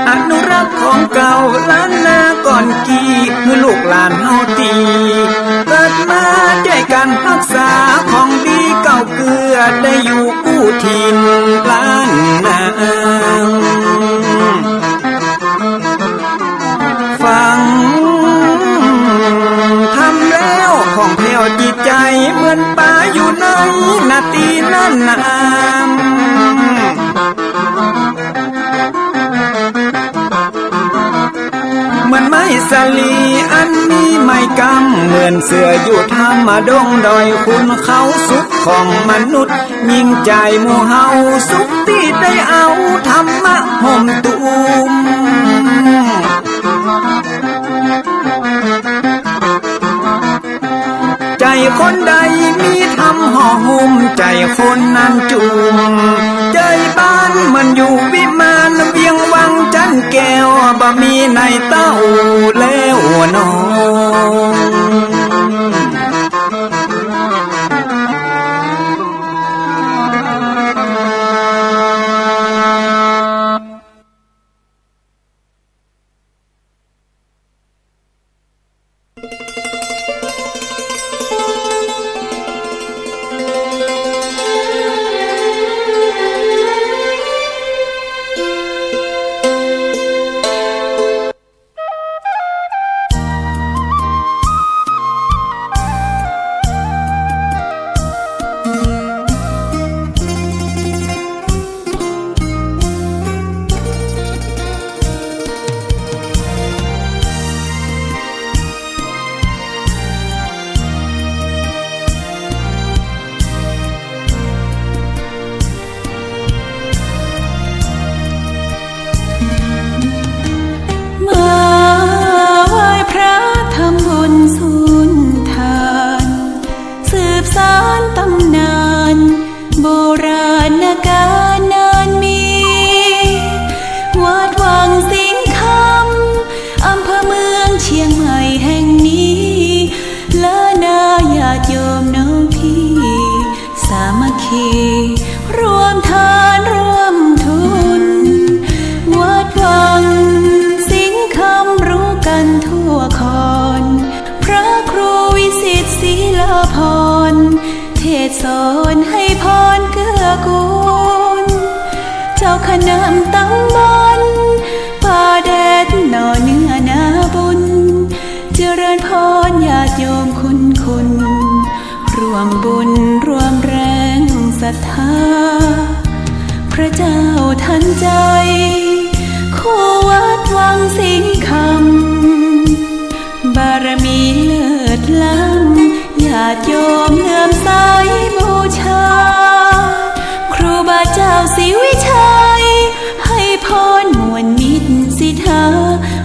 อนุรักษ์ของเก่าล้านนาก่อนกี่เมื่อลูกหลานเฮาตีเกิดมาด้วยกันรักษาของดีเก่าเกลือได้อยู่กู้ถิ่นล้านนาฟังทำแล้วของแผ่วจิตใจเหมือนป่าอยู่ในนาทีนั้นนามเหมือนไม้สลีอันมีไม้กำเหมือนเสืออยู่ธรรมดงดอยคุณเขาสุขของมนุษย์ยิ่งใจหมู่เฮาสุขที่ได้เอาธรรมะห่มตุมใจคนใดมีธรรมห่อหุ้มใจคนนั้นจุมใจบ้านมันอยู่วิมานเวียงวังจันแก้วบ่มีในเต้าแล้วน้องสอนให้พรเกื้อกูลเจ้าคณะตั้งบนป่าแดดหน่อเนื้อนาบุญเจริญพรญาติโยมคุณร่วมบุญร่วมแรงศรัทธาพระเจ้าทันใจคู่วัดวังสิงคำบารมีเลิศล้ำญาติโยมเลื่อมใสบูชาครูบาเจ้าศรีวิชัยให้พรมวลมิตรสิทธา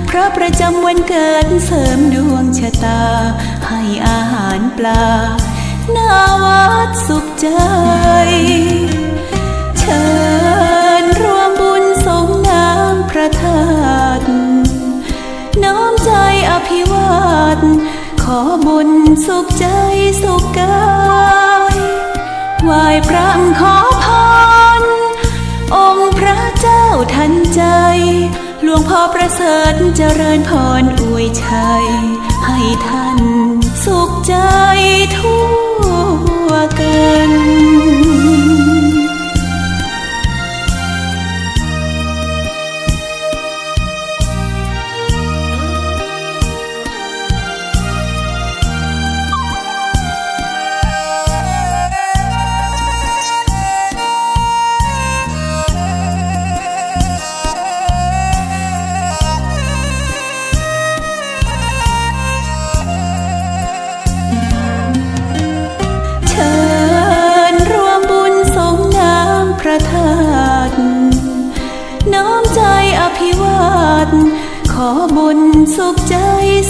พระประจำวันเกิดเสริมดวงชะตาให้อาหารปลาหน้าวัดสุขใจเชิญร่วมบุญสงน้ำพระธาตุน้อมใจอภิวาทขอบุญสุขใจสุขกายไหว้พระขอพรองค์พระเจ้าทันใจหลวงพ่อประเสริฐเจริญพรอวยชัยให้ท่านสุขใจทั่วกันน้อมใจอภิวาทขอบุญสุขใจ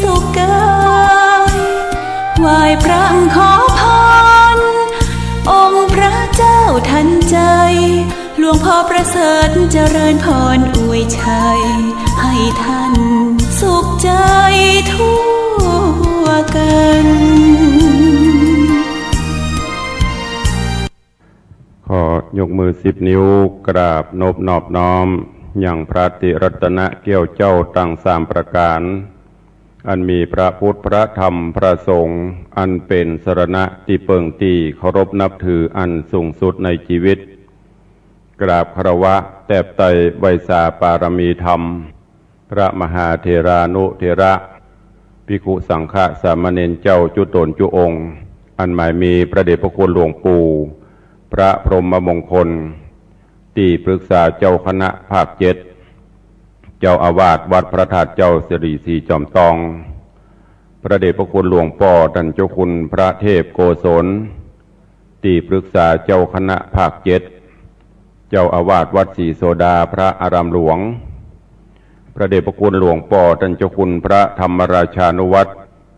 สุขกายไหว้พระขอพรองค์พระเจ้าทันใจหลวงพ่อประเสริฐเจริญพรอวยชัยให้ท่านสุขใจทั่วกันขอ อยกมือ10 นิ้วกราบนอบน้อมอย่างพระติรัตนเกี่ยวเจ้าตั้ง3 ประการอันมีพระพุทธพระธรรมพระสงฆ์อันเป็นสรณะที่เปิงตีเคารพนับถืออันสูงสุดในชีวิตกราบคารวะแทบไตรไวยสาปารมีธรรมพระมหาเถรานุเถระภิกขุสังฆสามเณรเจ้าจุตนจุองค์อันหมายมีพระเดชพระคุณหลวงปู่พระพรหมมงคลที่ปรึกษาเจ้าคณะภาค7เจ้าอาวาสวัดพระธาตุเจ้าสิริศรีจอมทองพระเดชพระคุณหลวงพ่อท่านเจ้าคุณพระเทพโกศลที่ปรึกษาเจ้าคณะภาค7เจ้าอาวาสวัดศรีโสดาพระอารามหลวงพระเดชพระคุณหลวงพ่อท่านเจ้าคุณพระธรรมราชานุวัตร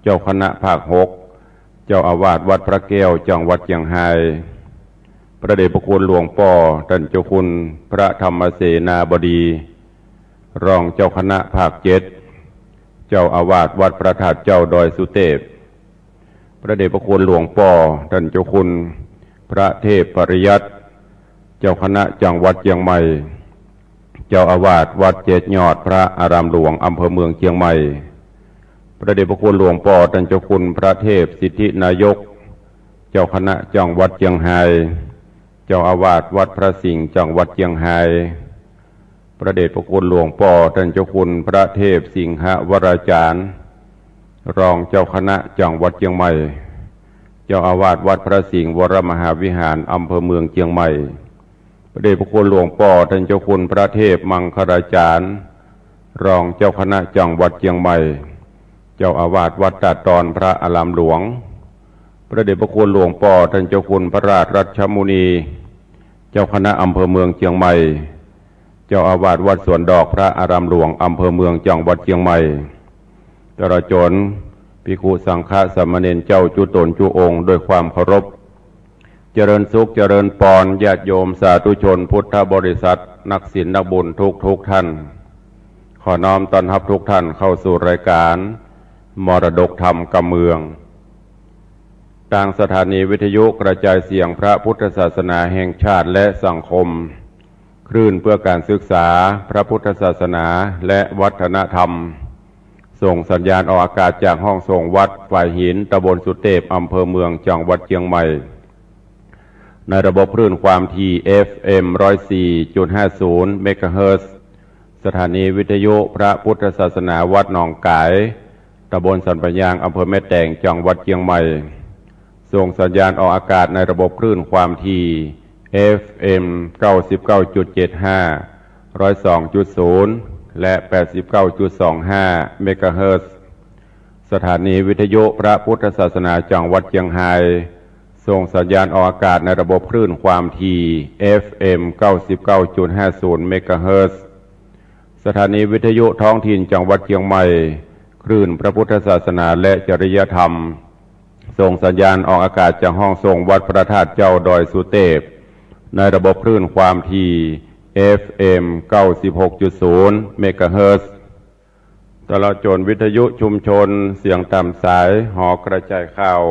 เจ้าคณะภาค6เจ้าอาวาสวัดพระแก้วจังหวัดเชียงรายพระเดชพระคุณหลวงพ่อท่านเจ้าคุณพระธรรมเสนาบดีรองเจ้าคณะภาค7เจ้าอาวาสวัดพระธาตุเจ้าดอยสุเทพพระเดชพระคุณหลวงพ่อท่านเจ้าคุณพระเทพปริยัติเจ้าคณะจังหวัดเชียงใหม่เจ้าอาวาสวัดเจดยอดพระอารามหลวงอำเภอเมืองเชียงใหม่พระเดชพระคุณหลวงพ่อท่านเจ้าคุณพระเทพสิทธินายกเจ้าคณะจังหวัดเชียงรายเจ้าอาวาสวัดพระสิงห์จังหวัดเชียงรายพระเดชพระคุณหลวงพ่อท่านเจ้าคุณพระเทพสิงหวราจารย์รองเจ้าคณะจังหวัดเชียงใหม่เจ้าอาวาสวัดพระสิงห์วรมหาวิหารอำเภอเมืองเชียงใหม่พระเดชพระคุณหลวงพ่อท่านเจ้าคุณพระเทพมังคลาจารย์รองเจ้าคณะจังหวัดเชียงใหม่เจ้าอาวาสวัดตาดอนพระอารามหลวงพระเดชพระคุณหลวงพ่อท่านเจ้าคุณพระราชรัชมุนีเจ้าคณะอำเภอเมืองเชียงใหม่เจ้าอาวาสวัดสวนดอกพระอารามหลวงอำเภอเมืองจังหวัดเชียงใหม่ตลอดจนภิกขุสังฆสามเณรเจ้าจุตนจุองค์ด้วยความเคารพเจริญสุขเจริญปอนญาติโยมสาธุชนพุทธบริษัทนักศีลนักบุญทุกท่านขอน้อมต้อนรับทุกท่านเข้าสู่รายการมรดกธรรมกำเมืองทางสถานีวิทยุกระจายเสียงพระพุทธศาสนาแห่งชาติและสังคมคลื่นเพื่อการศึกษาพระพุทธศาสนาและวัฒนธรรมส่งสัญญาณออกอากาศจากห้องส่งวัดฝ่ายหินตำบลสุเทพอำเภอเมืองจังหวัดเชียงใหม่ในระบบคลื่นความถี่ FM 104.50 เมกะเฮิรตซ์สถานีวิทยุพระพุทธศาสนาวัดหนองกายตำบลสันปะยางอำเภอแม่แตงจังหวัดเชียงใหม่ส่งสัญญาณออกอากาศในระบบคลื่นความถี่ FM 99.75 102.0 และ 89.25 เมกะเฮิรตซ์สถานีวิทยุพระพุทธศาสนาจังหวัดเชียงรายส่งสัญญาณออกอากาศในระบบคลื่นความถี่ FM 99.50 เมกะเฮิรตซ์สถานีวิทยุท้องถิ่นจังหวัดเชียงใหม่คลื่นพระพุทธศาสนาและจริยธรรมส่งสัญญาณออกอากาศจากห้องส่งวัดพระธาตุเจ้าดอยสุเทพในระบบคลื่นความถี่ FM 96.0 เมกะเฮิรตซ์ตลอดจนวิทยุชุมชนเสียงตามสายหอกระจายข่าว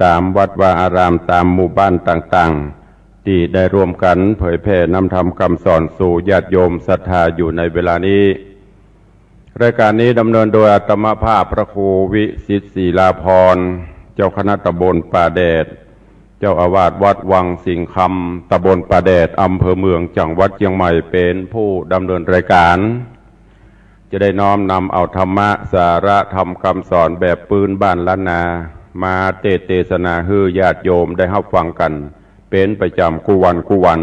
ตามวัดวาอารามตามหมู่บ้านต่างๆที่ได้ร่วมกันเผยแผ่นำธรรมคำสอนสู่ญาติโยมศรัทธาอยู่ในเวลานี้รายการนี้ดำเนินโดยอาตมาภาพพระครูวิสิทธิ์ศิลาภรณ์เจ้าคณะตำบลป่าแดดเจ้าอาวาสวัดวังสิงห์คำตำบลป่าแดดอำเภอเมืองจังหวัดเชียงใหม่เป็นผู้ดำเนินรายการจะได้น้อมนำเอาธรรมะสาระธรรมคำสอนแบบปืนบ้านล้านนามาเทศนาให้ญาติโยมได้รับฟังกันเป็นประจำคู่วัน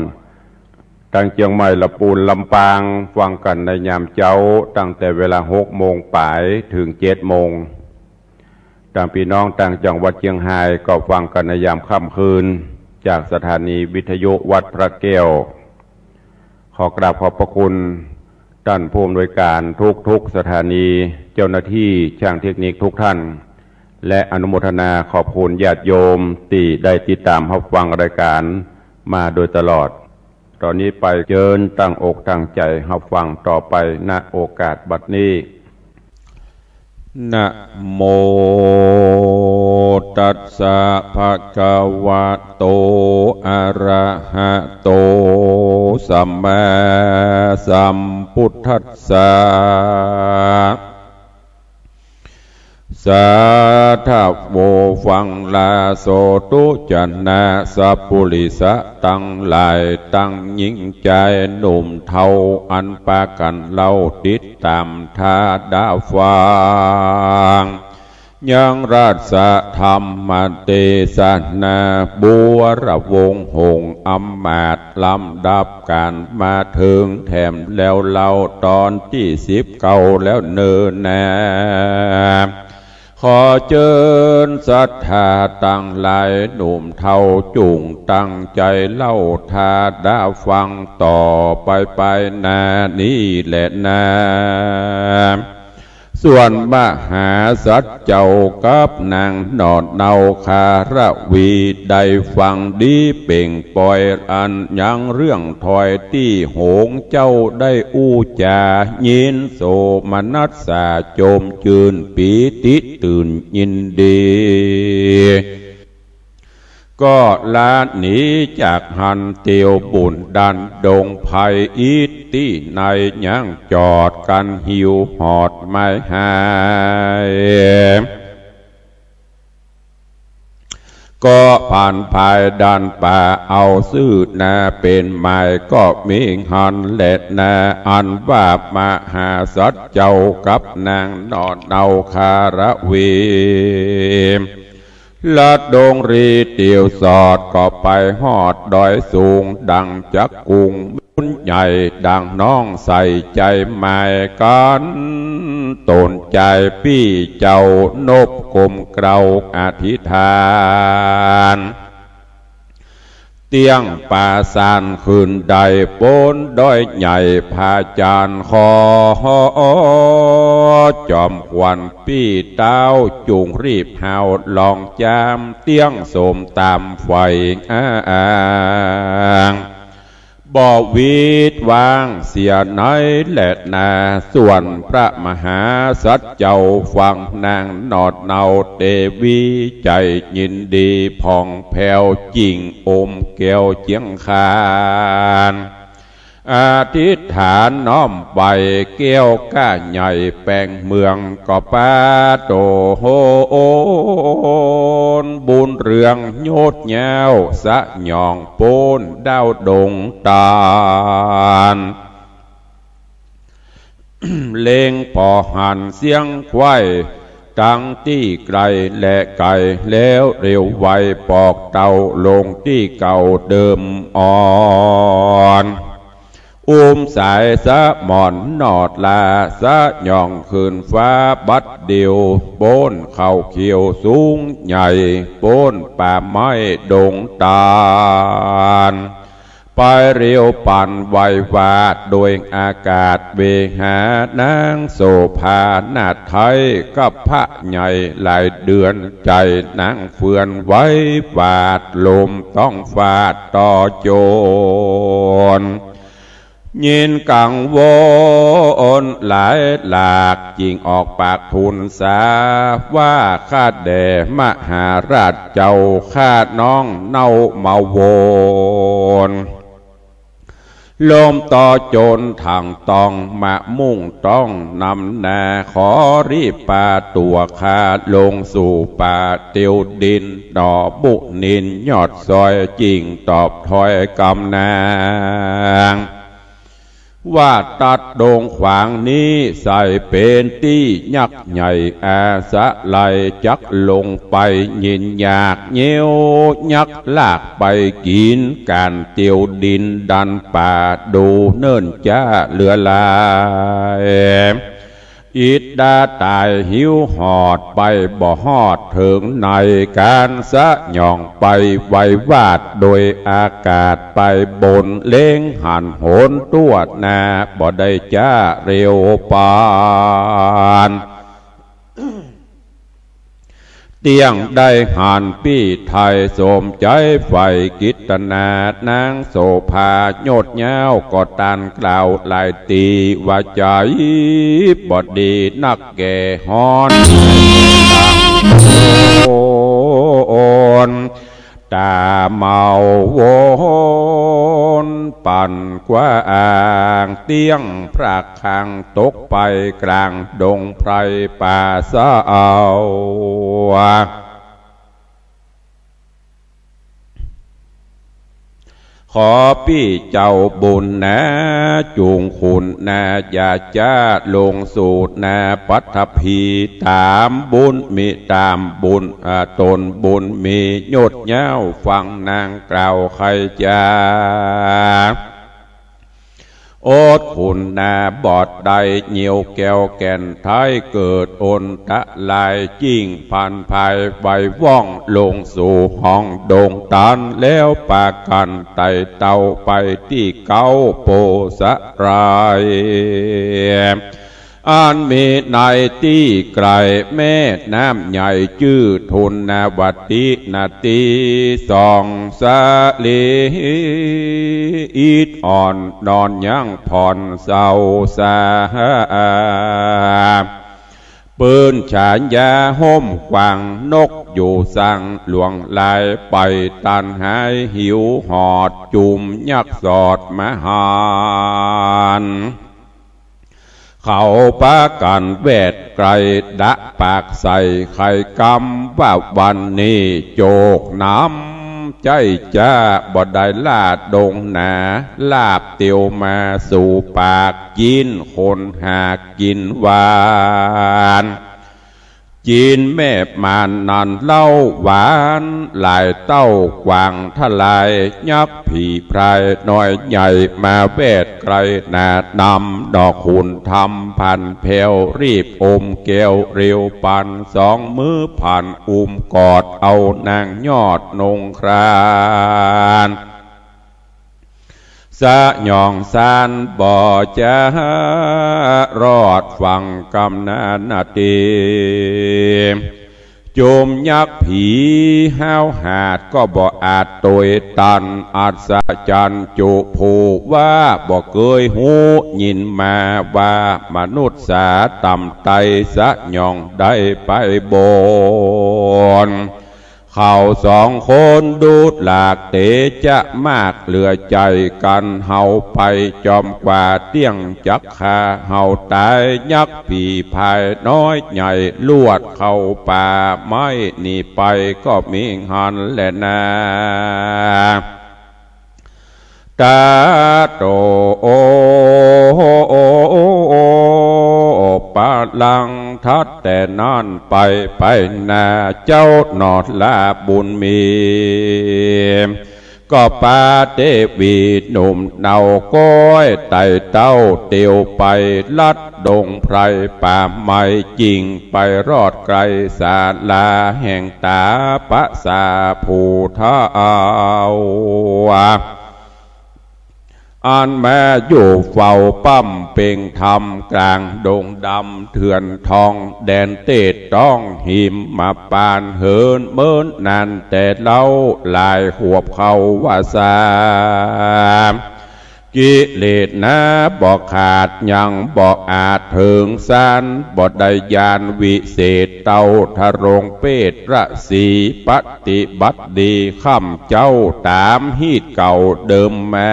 ทางเชียงใหม่ลำพูนลำปางฟังกันในยามเช้าตั้งแต่เวลา6 โมงป่ายถึง7 โมงทางพี่น้องต่างจังหวัดเชียงรายก็ฟังกันในยามค่ำคืนจากสถานีวิทยุวัดพระแก้วขอกราบขอบพระคุณท่านผู้อำนวยการทุกสถานีเจ้าหน้าที่ช่างเทคนิคทุกท่านและอนุโมทนาขอบคุณญาติโยมที่ได้ติดตามรับฟังรายการมาโดยตลอดตอนนี้ไปเชิญตั้งอกตั้งใจรับฟังต่อไปณโอกาสบัดนี้นะโม ตัสสะภะคะวะโตอะระหะโตสัมมาสัมพุทธัสสะสาธุโวฟังลาโสตุจันนาสัพพุริสะตั้งหลายตั้งยิ่งใจหนุ่มเทาอันปากันเล่าติดตามทาดาฟังยังราชธรรมเทศนาบัวระวงหงอำมาตย์ลำดับการมาถึงแถมแล้วเล่าตอนที่19แล้วเนิ่นแน่ขอเชิญศรัทธาตั้งหลายหนุ่มเทาจุงตั้งใจเล่าทาดาฟังต่อไปนานี้แหละนาส่วนมหาสัจเจ้ากับนางนอดเนาคาระวีได้ฟังดีเป่งปล่อยอันยังเรื่องถอยที่โหงเจ้าได้อู้จายินโสมนัสสาโจมจืนปีติตื่นยินดีก็ลาหนีจากหันเตียวบุญดันดงภัยอีที่ในยังจอดกันหิวหอดไม่หายก็ผ่านภายดันป่าเอาซื่อนาเป็นหมายก็มีหันเล็ดนาอันว่ามหาสัจเจ้ากับนางนอนเนาคาระวีลัดดงรีเตียวสอดก็ไปหอดดอยสูงดังจักกุงบุญใหญ่ดังน้องใส่ใจหมายกันตนใจพี่เจ้านบกลมเกลาอธิษฐานเตียงป่าสานคืนใดโปนด้อยใหญ่พาจานคอจอมควันปี้เต้าจุงรีบหาวลองจามเตียงสมตามไฟบ่วิดวางเสียน้อยแหละนาส่วนพระมหาสัจเจ้าฟังนางนอดเนาเตวีใจยินดีผ่องแผ้วจริงอมแก้วเจียงคานอธิษฐานน้อมไปแก้วก้าใหญ่แปลงเมืองก็ป้าโตโหนบุญเรืองโยดแย้วสะหยองโปนดาวดงตาล เลงปอหันเสียงควายตั้งที่ไกลและไกลแล้วเร็วไวปอกเต่าลงที่เก่าเดิมอ่อนสายสะหมอนนอดลาสะหย่องคืนฟ้าบัดเดียวโปนเข่าเขียวสูงใหญ่โปนป่าไม้ดงตาลไปเรียวปั่นไววาดโดยอากาศเวหานางโสภานาไทยกับพระใหญ่หลายเดือนใจนางเฟื่อนไว้วาดลมต้องฟาดต่อโจรยินกังวลหลายหลากจิงออกปากทูลสาว่าข้าแด่มหาราชเจ้าข้าน้องเน่าเมาโวนลมต่อโจรทางตองมามุ่งต้องนำนาขอรีบปาตัวข้าลงสู่ป่าเตียวดินดอบุนินยอดซอยจิงตอบถอยกำนางว่าตัดโด่งขวางนี้ใส่เป็นที่ยักษ์ใหญ่อาสะไหลจักลงไปยินอยากเงี้ยวยักษ์ลากไปกินการเตียวดินดันป่าดูเนิ่นจ้าเลือลายอิดดาตายหิวหอดไปบ่หอดถึงในการสะหย่องไปไววาดโดยอากาศไปบนเล้งหันโหนตัวนาบ่ได้จ้าเร็วปานเตียงได้หันปี้ไทยสมใจไฟกิตนานางโสภาโยดเย้าก็ตันกล่าวลายตีว่าใจบอดีนักแก่ฮอนโอ นตาเมาวนปั่นกว่าอ่างเตี้ยงพระคังตกไปกลางดงไพรป่าสะเอาขอพี่เจ้าบุญนะจูงคุณนะอย่าจ้าลงสูตรนะปัทภีตามบุญมีตามบุญตนบุญมียดเย้าฟังนางกล่าวใครจ้าโอดคุณนาบอดใดเหนียวแก้วแก่นท้ายเกิดอนตะลายจิ้งพันภายใบว่องลงสู่ห้องโด่งตันแล้วปากันไต่เต่าไปที่เก้าโปสะรายอันมีในที่ไกลแม่น้ำใหญ่ชื่อทุนนาวัตินาตีสองสะลีอีดอ่อนนอนยังผ่อนเศร้าสาปืนฉายยาห่มกวางนกอยู่สั่งหลวงลายไปตันหายหิวหอดจุ่มยักสอดมหานเขาปากันแวดไกลดะปากใส่ไข่กำว่าวันนี้โจกน้ำใจจ้าบ่ได้ลาดดงหนาลาบเตียวมาสู่ปากกินคนหากกินหวานจีนแม่มานนันเล่าหวานหลายเต้ากวางทลายยักษ์ผีพรายน้อยใหญ่มาแวดไกลหนานำดอกขุนทำพันเพลวรีบอมแก้วเร็วปันสองมือผ่านกอดเอานางยอดนงครานสะหยองสานบ่อจะรอดฟังกำนานาตีโจมยักษ์ผีห้าวหาดก็บ่อาจตวยตันอาจสะจันจุผูว่าบ่เคยหูยินมาว่ามนุษย์สาต่ำไตสะหยองได้ไปบนเขาสองคนดูดหลากเตจะมากเหลือใจกันเฮาไปจอมกว่าเตี้ยงจักคาเฮาตายยักษ์ผีภายน้อยใหญ่ลวดเข้าป่าไม้หนีไปก็มีหันแหละนาตาโตโอปาลังทัดแต่นั่นไปนาเจ้าหนอดลาบุญมีก็ปาเทวีหนุ่มเนาก้อยไต่เต้าเตียวไปลัดดงไพรป่าไม้จริงไปรอดไกลศาลาแห่งตาปะสาภูท้าวอันแม่อยู่เฝ้าปั้มเป่งธรรมกลางดงดำเถื่อนทองแดนเตดต้องหิมมาปานเหินเมินนานแต่เล่าลายหวบเขาว่าสากิเลสนะบอกขาดยังบอกอาจถึงสานบอกได้ยานวิเศษเต้าทะรงเปตระสีปฏิบัติดีข้ามเจ้าตามฮีดเก่าเดิมมา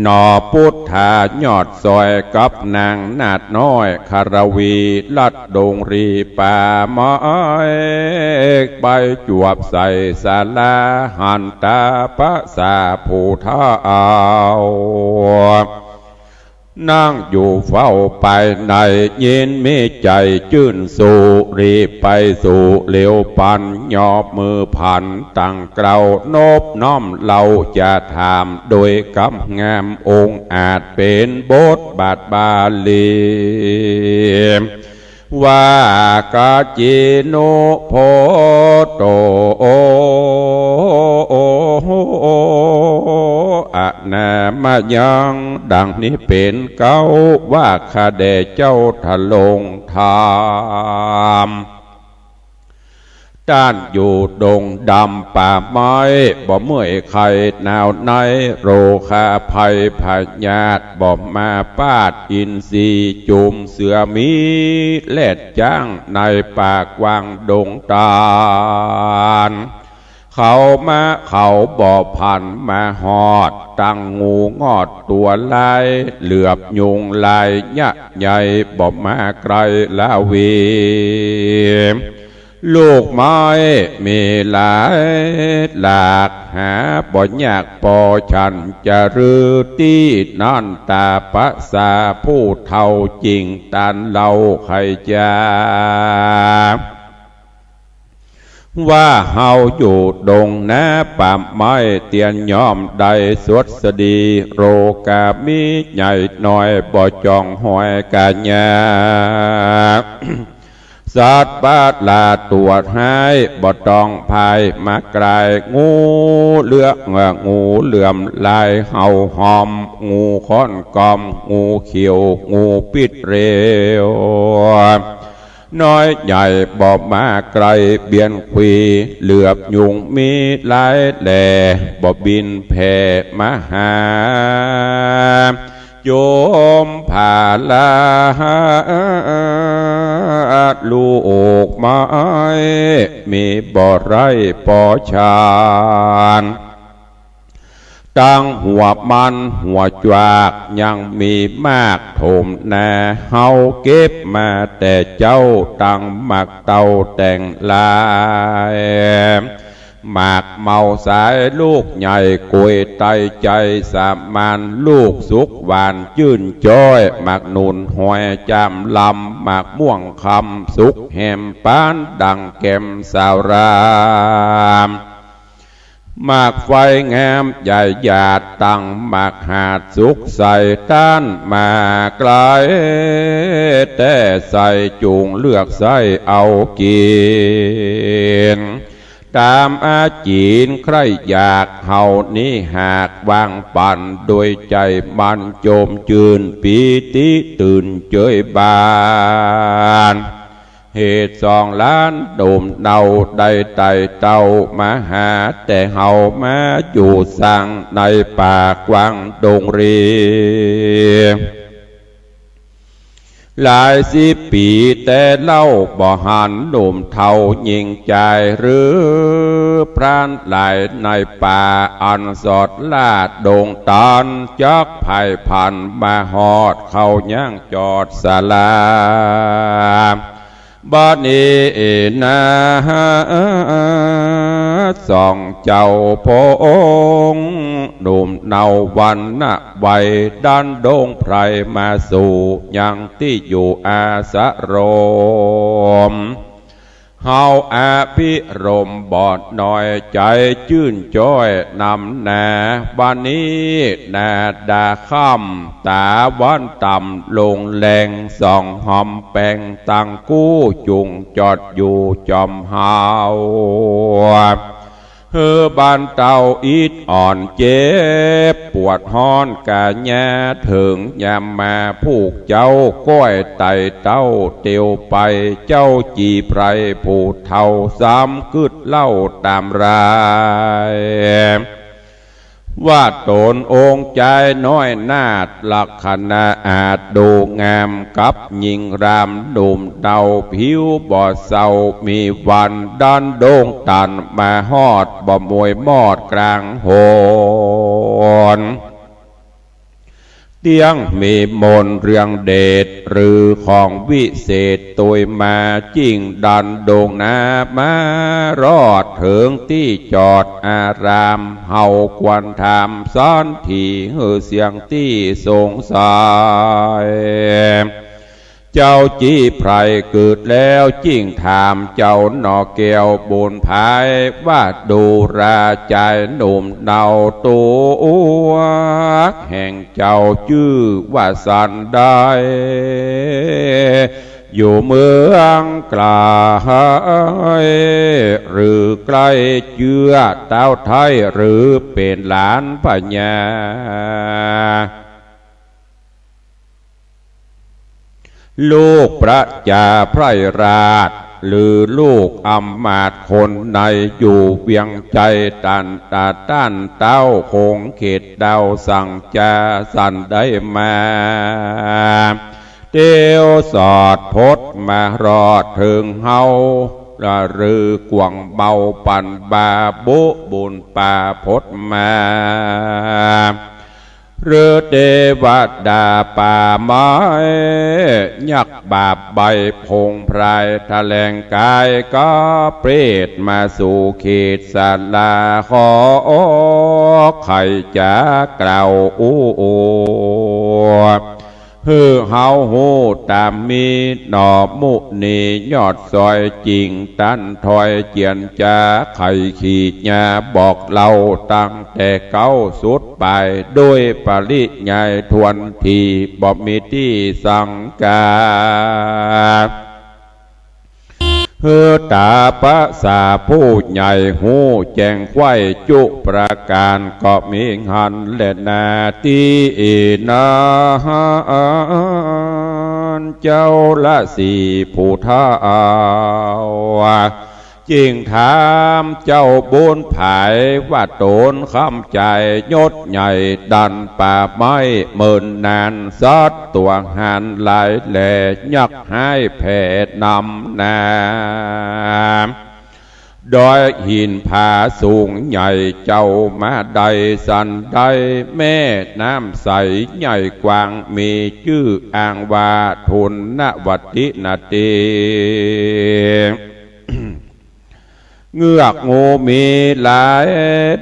หนอพุทธายอดซอยกับนางนาดน้อยคารวีลัดดงรีป่าไม้ไปจวบใส่ศาลาหันตาปะสาภูท้าวนั่งอยู่เฝ้าไปในเย็นมีใจชื่นสู่รีไปสู่เหลียวปันยอบมือผันตั้งเกลานบน้อมเราจะถามโดยกำงามองค์อาจเป็นบทบาทบาลีว่ากาจิโนโพโตอะนามายังดังนี้เป็นเก้าว่าข้าแด่เจ้าทะลงธรรม ด้านอยู่ดงดำป่าไม้บ่เมื่อยไข่หนาวในโรคาภัยพญาตบ่มาปาดอินทรีจุมเสือมีแลดจ้างในปากวางดงตาลเขามาเขาบ่อพันมาหอดตั้งงูงอดตัวลายเหลือบยุงลายยะใหญ่บ่มาไกลลาวีลูกไม้มีหลายหลากหาบ่ยากปอฉันจะรือที่นั่นตาภาษาผู้เท่าจริงตันเล่าใครจะว่าเฮาอยู่ดงนาป่าไม้เตียนย้อมใดสวดสดีโรกามีใหญ่หน่อยบ่จองหอยกาญาสัตว์ปาดลาตรวจหายบ่ต้องภายมากลายงูเลือกงูเหลื่อมลายเห่าหอมงูค้อนกอมงูเขียวงูปิดเร็วน้อยใหญ่บ่มาไกลเบียนควีเหลือบยุงมีหลายแหล่บ่บินแผ่มาหาโยมผ่าลาลูกไม้มีบ่อไรปอชานตั้งหัวมันหัวจวากยังมีมากโถมนาเฮาเก็บมาแต่เจ้าตั้งหมักเตาแต่งลายหมากเมาสายลูกใหญ่กุยไตใจสามานลูกสุกหวานจื่นจ้อยหมากนุนหอยจามลำหมากม่วงคำสุกแหมปานดังแก้มสาวรามหมากไฟงามใหญ่หยาดตั้งหมากหาดสุกใส่ต้านหมากไกลแต่ใส่จุงเลือกใส่เอากินตามอาจีนใครอยากเฮานี้หากวางปั่นโดยใจมันโจมจืนปีติตื่นเจยบานเหตุ2 ล้านโดมเนาได้ไต่เต้ามาหาแต่เฮามาอยู่สั่งในป่ากวางดงรีหลาย10 ปีแต่เล่าบ่หันหนุ่มเท่ายิงใจหรือพรานหลายในป่าอันสอดลาดดงตานจักภัยพันมาหอดเข้าย่างจอดศาลาบัดนี้นะส่องเจ้าพงหนุ่มเนาวันนะไวดันดงไพรมาสู่ยังที่อยู่อาสะโรมเฮาอาภิรมบอดหน่อยใจจื่นจ้อยนำนาบันนี้นาดาค่ำตาวันต่ำลงแรงส่องหอมแปงตั้งกู้จุงจอดอยู่จอมเฮาบานเต่าอิดอ่อนเจ็บปวดฮ้อนกะแย่ถึงยามมาผูกเจ้าก้อยไต่เต้าเตียวไปเจ้าจีไพรผู้เท่าซ้ำกึดเล่าตามรายว่าตนองค์ใจน้อยนาดลักษณะอาจดูงามกับยิงรามดุมเดาผิวบ่อเศร้ามีวันดันโด่งตันมาฮอดบ่มวยมอดกลางโหนเตียงมีมนเรื่องเดชหรือของวิเศษตัวมาจิ้งดันโด่งนามารอดถึงที่จอดอารามเฮาควรทำซ้อนที่เสียงที่สงสัยเจ้าจี้ไพรเกิดแล้วจิ้งถามเจ้าหนอแก้วบุญภายว่าดูราใจหนุ่มเนาตัวแห่งเจ้าชื่อว่าสันได้อยู่เมืองไกลหรือใกล้เจือเต้าไทยหรือเป็นหลานพญาลูกพระจาไพรราช หรือลูกอำมาตย์คนในอยู่เวียงใจตันตาต้านเต้าคงเขตดาวสั่งจาสันได้มาเตียวสอดพดมารอดถึงเฮาละรือกวงเบาปันบาบุบุญป่าพดมาหรือเทวดาป่าไม้ยักบาปใบพงไพรแถลงกายก็เปรตมาสู่เขตศาลาขอใครจะกล่าวอู้ฮือเฮาหูตามมีหนอมุนียอดซอยจริงตันถอยเจียนจาไข่ขีดยาบอกเล่าตั้งแต่เก้าสุดไปด้วยปริยายทวนทีบอกมีที่สังกาฮือตาปะสาผู้ใหญ่หูแจงไว้จุประการก็มีหันและนาตีนาเจ้าละสีผู้ท้าวจริงถามเจ้าบุญภายว่าโตนคำใจยศใหญ่ดันป่าไม้เมินนานซอดตัวหันหลายแหล่ยักให้แผ่นำนาดอยหินผาสูงใหญ่เจ้ามาใดสันใดแม่น้ำใสใหญ่กว้างมีชื่ออ่างว่าทุนนวัตินาตีเงือกงูมีหลาย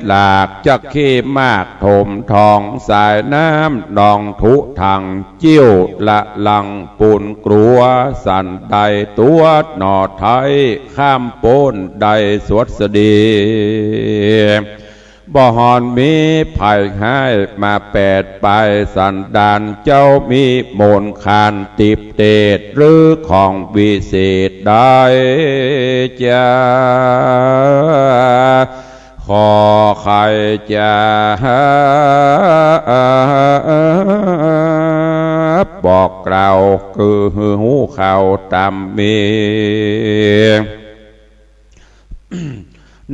หลากจักขี้มากถมทองสายน้ำนองทุทังจิ้วละลังปูนกลัวสันใดตัวหนอไทยข้ามโปนใดสวดสดีบ่หอนมีภัยให้มาแปดไปสันดานเจ้ามีโมนคานติบเตดหรือของวิเศษได้จะขอใครจะบอกกล่าวคือหูข่าวตามมี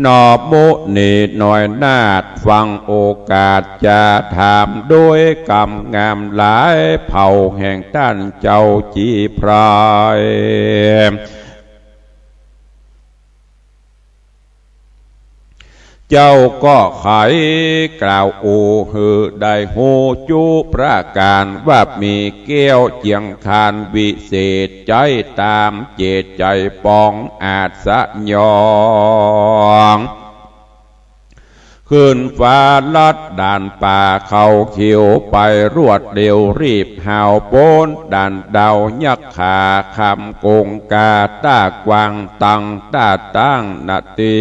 นอบมุนีหน่อยนาดฟังโอกาสจะถามด้วยกำงามหลายเผ่าแห่งด้านเจ้าจีพรายเจ้าก็ไขกล่าวโอหือได้หูจูประการว่ามีแก้วเจียงคานวิเศษใจตามเจตใจปองอาจสะยองขึ้นฟ้าลัดด่านป่าเขาเขียวไปรวดเร็วรีบหาวโปนด่านดาวยักขาคำกงกาตากวางตังตาตั้งนาตี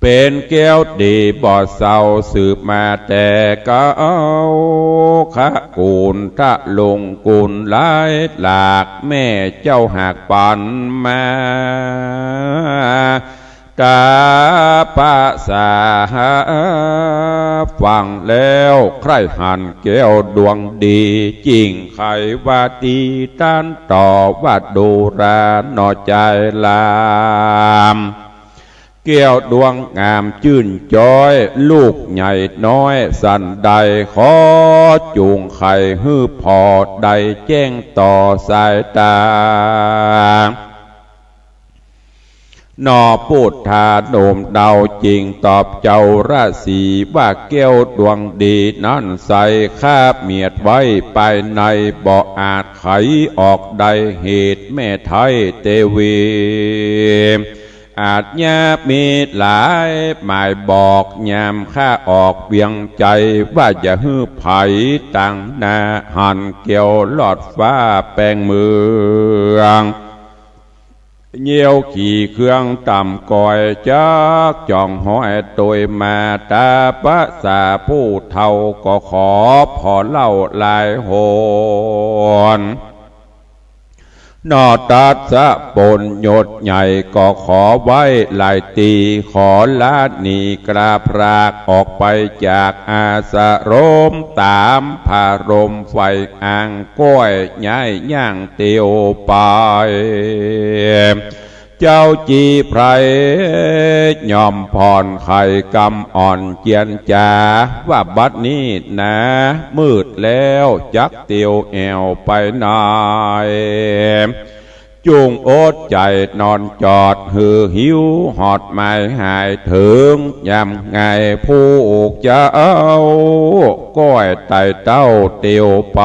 เป็นแก้วดีบ่อเศร้าสืบมาแต่ก็เอาขะกูลทะลงกุลหลายหลากแม่เจ้าหากปันมาตาปะสาฟังแล้วใครหันแก้วดวงดีจริงใครว่าดีต้านต่อว่าดูรานอใจลามแก้วดวงงามชื่นจ้อยลูกใหญ่น้อยสันใดขอจูงไข่ฮื้อพอใดแจ้งต่อสายตานอพูดทาโนมเดาจริงตอบเจ้าราศีว่าแก้วดวงดีนั้นใส่คาบเมียดไว้ไปในบ่อาจไขออกใดเหตุแม่ไทยเตวีอาจยามีหลายหมายบอกยามข้าออกเวียงใจว่าจะฮื้อไผ่ตั้งหน้าหันเกี่ยวหลอดฟ้าแปลงเมืองเยี่ยวขี่เครื่องต่ำก่อยจักจ่องห้อยโดยมาตาปะสาผู้เท่าก็ขอพอเล่าลายโหน นอตัดสะปนโยดใหญ่ก็ขอไว้หลายตีขอลาดหนีกราพรากออกไปจากอาสรมตามพารมไฟอ่างก้อยย้ายย่างเตียวไปเจ้าจีไพรยอมผ่อนไข่กำอ่อนเจียนจาว่าบัดนี้นะมืดแล้วจักเตียวแอวไปนายจุงโอดใจนอนจอดหือหิวหอดไม้หายถึงยำไงผู้จะเอาก้อยไต่เต้าเตียวไป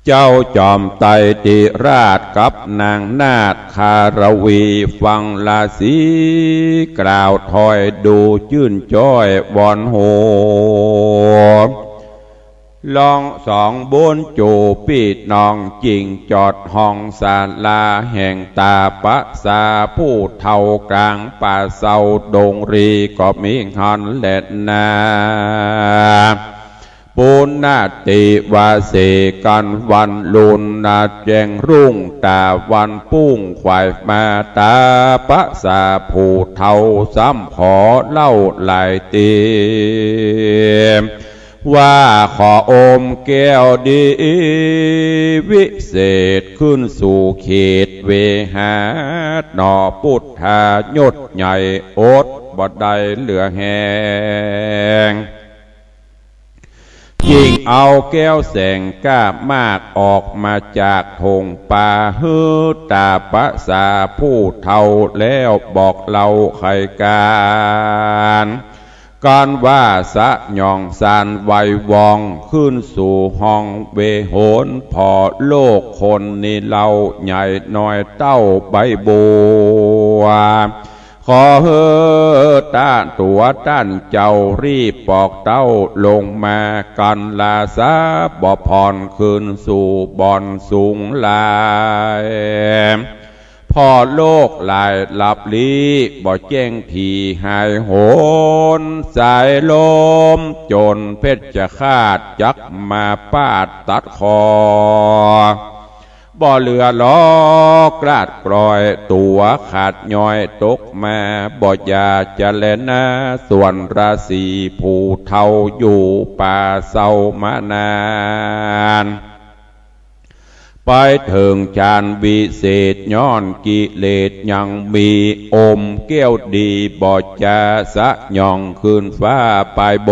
เจ้าจอมไตติราชกับนางนาฏคารวีฟังลาสีกล่าวถอยดูชื่นจ้อยวอนโหลองสองบนจูปีดนองจริงจอดห้องศาลาแห่งตาปะสาผู้เท่ากลางป่าเศร้าดงรีก็มีหันเล็ดนาปุณนาติวาเสกันวันลุนนาแจงรุ่งตาวันปุ้งควายมาตาปะสาผู้เท่าซ้ำขอเล่าหลายตีว่าขออมแก้วดีวิเศษขึ้นสู่เขตเวหาหนอพุทธายศใหญ่อดบ่ได้เหลือแหงยิ่งเอาแก้วแสงก้ามากออกมาจากทงป่าฮือตาปะสาผู้เท่าแล้วบอกเล่าไขการว่าสะยองสานไววองขึ้นสู่ห้องเวโหนพอโลกคนนี่เล่าใหญ่น้อยเต้าใบบัวขอเฮอต้านตัวต้านเจ้ารีบปอกเต้าลงมากันลาซาบ่พรคืนสู่บ่อนสูงลายพอโลกลายหลับลี้บ่แจ้งทีหายโหนสายลมจนเพชรจะคาดจักมาปาดตัดคอบ่เหลือล้อกราดกรอยตัวขาดย้อยตกมาบ่อยาจะเล่นนะส่วนราศีผู้เท่าอยู่ป่าเศร้ามานานไปถึงจานวิเศษย้อนกิเลสยังมีอมแก้วดีบ่จะสะย่องขึ้นฟ้าไปบ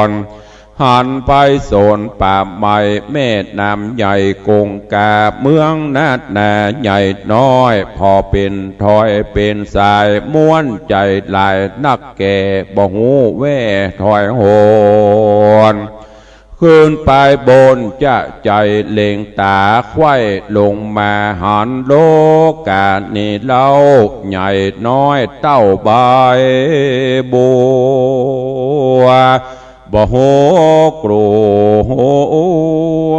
นหันไปโซนป่าไม้แม่น้ำใหญ่กงกาเมืองนาดนาใหญ่น้อยพอเป็นถอยเป็นสายม้วนใจลายนักแก่บ่หูแว่ถอยโหนขึ้นไปบนจะใจเล็งตาไข้ลงมาหันโลกานี่เล่าใหญ่น้อยเต้าใบบัวบ่โหกลัว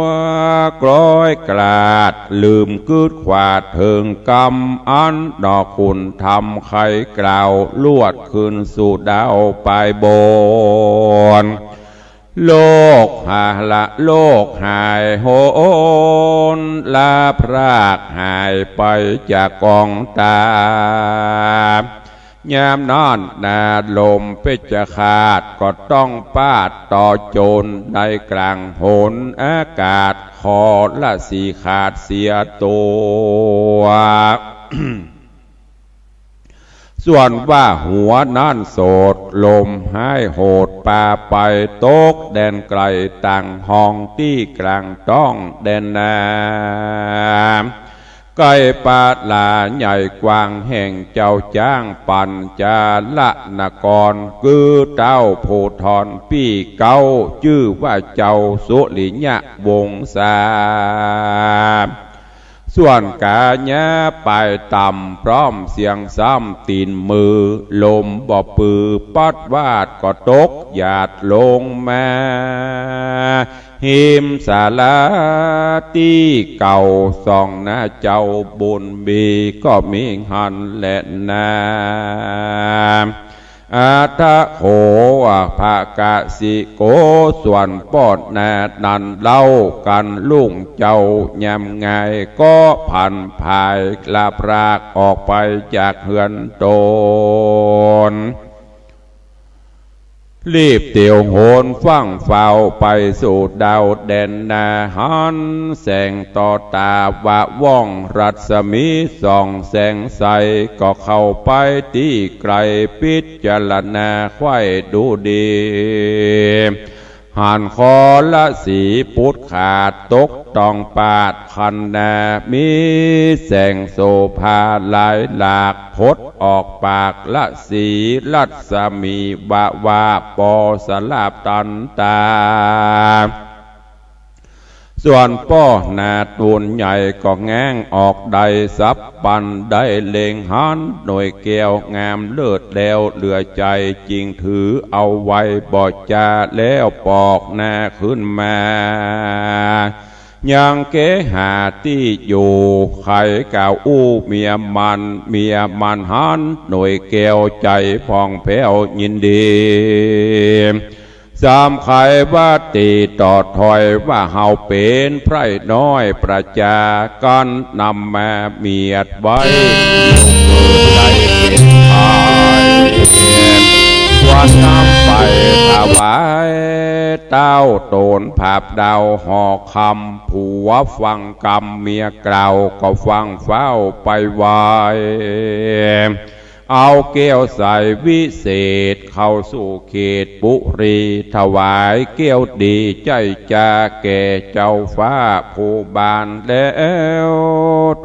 กล้อยกลาดลืมกึดขวาดถึงกำอันดอกคุณทำไข่กล่าวลวดขึ้นสู่ดาวไปบนโลกหาละโลกหายโหนลาพรากหายไปจากกองตายามนอนนาลมเพชรขาดก็ต้องปาดต่อโจรในกลางโหนอากาศคอละสีขาดเสียตัว ส่วนว่าหัวนั่นโสดลมหายโหดป่าไปตกแดนไกลต่างห้องที่กลางต้องแดนน้ำไก่ปาดลาใหญ่กว้างแห่งเจ้าจ้างปัญจาละนกรคือเจ้าโพธรปี่เก้าชื่อว่าเจ้าสุริยะวงศาส่วนกาญาไปต่ำพร้อมเสียงซ้ำตีนมือลมบ่ปือปัดวาดก็ตกหยาดลงมาหิมสาลาที่เก่าส่องหน้าเจ้าบุญบีก็มีหันและนา อาทะโขภะกะสิโกส่วนปอดนานันเล่ากันลุงเจ้ายำไงก็ผันภายลาพรากออกไปจากเฮือนตนรีบเตียวโหนฟังเฝ้าไปสู่ดาวแดนนาหันแสงต่อตาวะว่องรัศมีส่องแสงใสก็เข้าไปที่ไกลพิจารณาไข่ดูดีหันคอละสีพุทธขาดตกตองปาดคันนามีแสงโสภาหลายหลากพดออกปากละสีลัดสมีบะวาปอสลาบตันตาส่วนป้อนาตูนใหญ่ก็แง้งออกใดซับปันได้เลงหันหน่วยแก้วงามเลิศแล้วเหลือใจจริงถือเอาไว้บอดจาแล้วปอกหน้าขึ้นมายังเกหาที่อยู่ไข่กาวอู้เมียมันหันหน่วยแก้วใจพองแผ้วยินดีสามไขว่าตีต่อถอยว่าเฮาเป็นไพร่น้อยประจากันนำมาเมียดไว้ใจเป็นไทยวันนำไปถวายเต้าโตนภาพดาวห่อคำผัวฟังกรรมเมียกล่าวก็ฟังเฝ้าไปไว้เอาแก้วใส่วิเศษเข้าสู่เขตปุรีถวายแก้วดีใจจาแก่เจ้าฟ้าผู้บานแล้ว